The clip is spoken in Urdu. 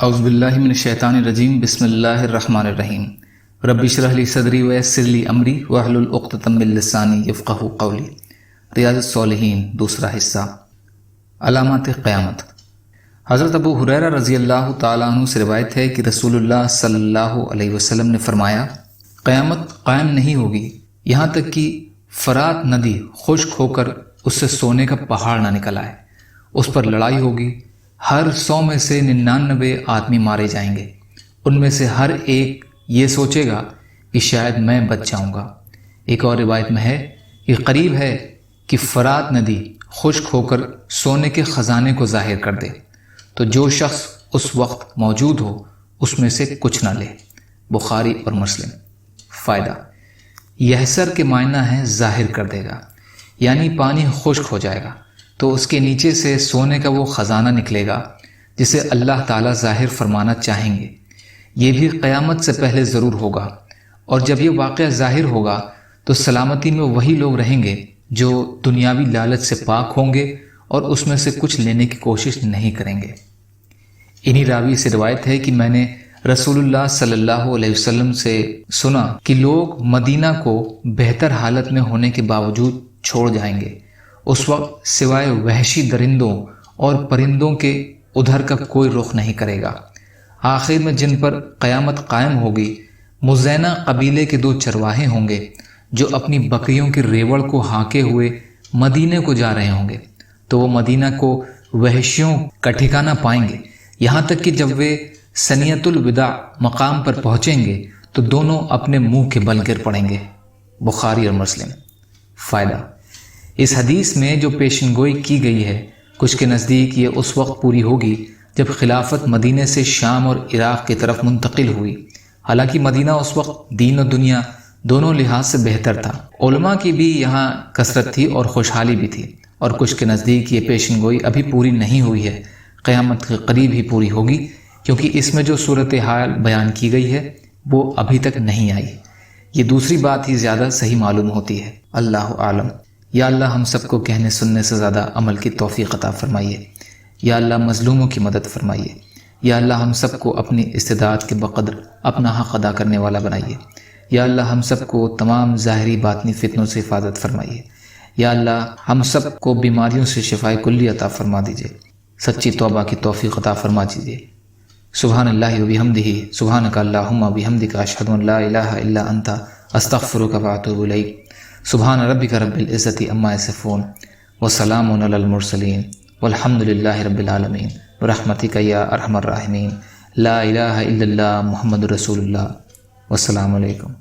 اعوذ باللہ من الشیطان الرجیم بسم اللہ الرحمن الرحیم رب اشرح لی صدری ویسر لی امری واحلل عقدۃ من لسانی یفقہوا قولی۔ ریاض الصالحین دوسرا حصہ، علامات قیامت۔ حضرت ابو ہریرہ رضی اللہ تعالیٰ عنہ سے روایت ہے کہ رسول اللہ صلی اللہ علیہ وسلم نے فرمایا، قیامت قائم نہیں ہوگی یہاں تک کہ فرات ندی خشک ہو کر اس سے سونے کا پہاڑ نہ نکل آئے۔ اس پر لڑائی ہوگی، ہر 100 میں سے 99 آدمی مارے جائیں گے۔ ان میں سے ہر ایک یہ سوچے گا کہ شاید میں بچ جاؤں گا۔ ایک اور روایت میں ہے کہ قریب ہے کہ فرات ندی خشک ہو کر سونے کے خزانے کو ظاہر کر دے، تو جو شخص اس وقت موجود ہو اس میں سے کچھ نہ لے۔ بخاری اور مسلم۔ فائدہ، یحسر کے معنی ہے ظاہر کر دے گا، یعنی پانی خشک ہو جائے گا تو اس کے نیچے سے سونے کا وہ خزانہ نکلے گا جسے اللہ تعالیٰ ظاہر فرمانا چاہیں گے۔ یہ بھی قیامت سے پہلے ضرور ہوگا، اور جب یہ واقعہ ظاہر ہوگا تو سلامتی میں وہی لوگ رہیں گے جو دنیاوی لالچ سے پاک ہوں گے اور اس میں سے کچھ لینے کی کوشش نہیں کریں گے۔ انہی راوی سے روایت ہے کہ میں نے رسول اللہ صلی اللہ علیہ وسلم سے سنا کہ لوگ مدینہ کو بہتر حالت میں ہونے کے باوجود چھوڑ جائیں گے۔ اس وقت سوائے وحشی درندوں اور پرندوں کے ادھر کا کوئی رخ نہیں کرے گا۔ آخر میں جن پر قیامت قائم ہوگی، مزینہ قبیلے کے 2 چرواہے ہوں گے جو اپنی بکریوں کے ریوڑ کو ہانکے ہوئے مدینے کو جا رہے ہوں گے، تو وہ مدینہ کو وحشیوں کا ٹھکانہ پائیں گے، یہاں تک کہ جب وہ ثنیۃ الوداع مقام پر پہنچیں گے تو دونوں اپنے منہ کے بل گر پڑیں گے۔ بخاری اور مسلم۔ فائدہ، اس حدیث میں جو پیشن گوئی کی گئی ہے، کچھ کے نزدیک یہ اس وقت پوری ہوگی جب خلافت مدینے سے شام اور عراق کی طرف منتقل ہوئی۔ حالانکہ مدینہ اس وقت دین و دنیا دونوں لحاظ سے بہتر تھا، علماء کی بھی یہاں کثرت تھی اور خوشحالی بھی تھی، اور کچھ کے نزدیک یہ پیشن گوئی ابھی پوری نہیں ہوئی ہے، قیامت کے قریب ہی پوری ہوگی، کیونکہ اس میں جو صورتحال بیان کی گئی ہے وہ ابھی تک نہیں آئی۔ یہ دوسری بات ہی زیادہ صحیح معلوم ہوتی ہے۔ اللہ عالم۔ یا اللہ ہم سب کو کہنے سننے سے زیادہ عمل کی توفیق عطا فرمائیے۔ یا اللہ مظلوموں کی مدد فرمائیے۔ یا اللہ ہم سب کو اپنی استعداد کے بقدر اپنا حق ادا کرنے والا بنائیے۔ یا اللہ ہم سب کو تمام ظاہری باطنی فتنوں سے حفاظت فرمائیے۔ یا اللہ ہم سب کو بیماریوں سے شفائے کلی عطا فرما دیجیے، سچی توبہ کی توفیق عطا فرما دیجیے۔ سبحان اللہ و بحمدہ، سبحانک اللہم و بحمدک، اشہد ان لا الہ الا انت، استغفرک و اتوب الیک۔ سبحان ربک رب العزت عما یصفون وسلام علی المرسلین والحمد للہ رب العالمین برحمتک یا ارحم الراحمین۔ لا الہ الا اللہ محمد رسول اللہ۔ والسلام علیکم۔